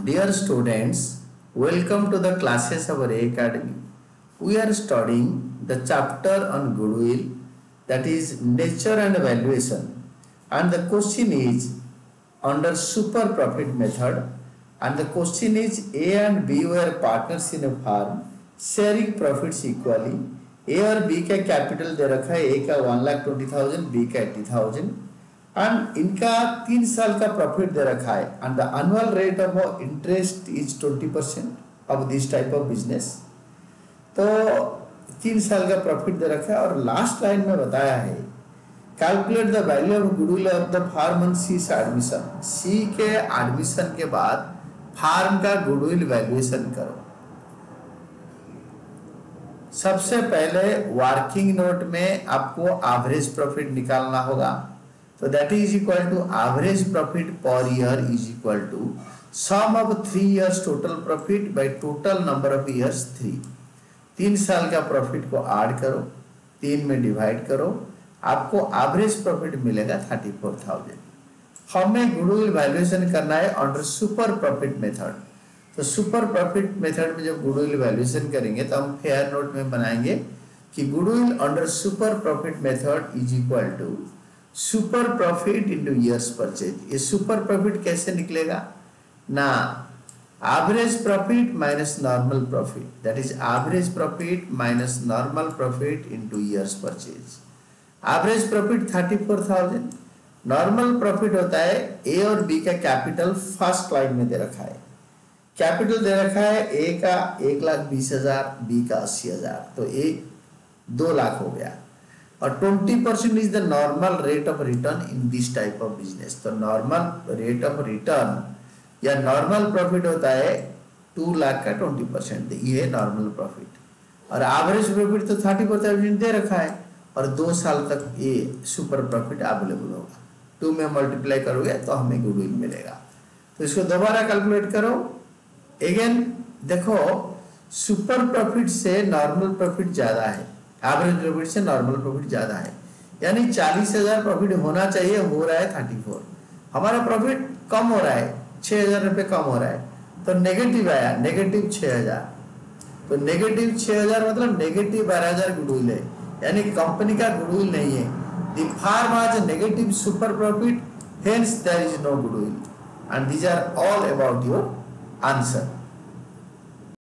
Dear students, welcome to the classes of our Academy. We are studying the chapter on goodwill, that is nature and valuation, and the question is under super profit method, and the question is A and B were partners in a firm sharing profits equally. A और B का capital दे रखा है, A का 1,20,000, B का 80,000 and इनका 3 साल का profit दे रखा है and the annual rate of interest is 20% of this type of business. तो 3 साल का प्रॉफिट दे रखा है और लास्ट लाइन में बताया है calculate the value of goodwill of the firm on C admission. C के एडमिशन के बाद फार्म का गुडविल वैल्यूएशन करो। सबसे पहले वर्किंग नोट में आपको एवरेज प्रॉफिट निकालना होगा, तो that is equal to average profit per year is equal to sum of 3 years total profit by total number of years 3। 3 साल का प्रॉफिट को ऐड करो, 3 में डिवाइड करो, आपको एवरेज प्रॉफिट मिलेगा 34,000। हमें गुडविल वैल्यूएशन करना है अंडर सुपर प्रॉफिट मेथड। तो सुपर प्रॉफिट मेथड में जब गुडविल वैल्यूएशन करेंगे तो हम फेयर नोट में बनाएंगे कि goodwill under super profit method is equal to super profit into years purchase. ये सुपर प्रॉफिट कैसे निकलेगा ना, average profit minus normal profit, that is average profit minus normal profit into years purchase. Average profit 34,000, normal profit होता है ए और B का capital first line में दे रखा है। कैपिटल दे रखा है ए का 1,20,000, बी का 80,000, तो ए 2 लाख हो गया और 20% is the normal rate of return in this type of business. तो नॉर्मल रेट ऑफ रिटर्न या नॉर्मल प्रॉफिट होता है 2 लाख का 20%, ये है नॉर्मल प्रॉफिट। और एवरेज प्रॉफिट तो 34,000 दे रखा है और 2 साल तक ये सुपर प्रॉफिट अवेलेबल होगा। 2 में मल्टीप्लाई करोगे तो हमें गुडविल मिलेगा। तो इसको दोबारा कैलकुलेट करो। अगेन देखो, सुपर प्रॉफिट से नॉर्मल प्रॉफिट ज्यादा है, एवरेज प्रॉफिट से नॉर्मल प्रॉफिट ज्यादा है, यानी 40,000 प्रॉफिट होना चाहिए, हो रहा है 34। हमारा प्रॉफिट कम हो रहा है, 6,000 रुपये कम हो रहा है, तो नेगेटिव आया, नेगेटिव 6,000। तो नेगेटिव 6,000 मतलब नेगेटिव 12,000 गुडविल है, यानी कंपनी का गुडविल नहीं है। The firm has negative super profit, hence there is no goodwill, and these are all about your answer.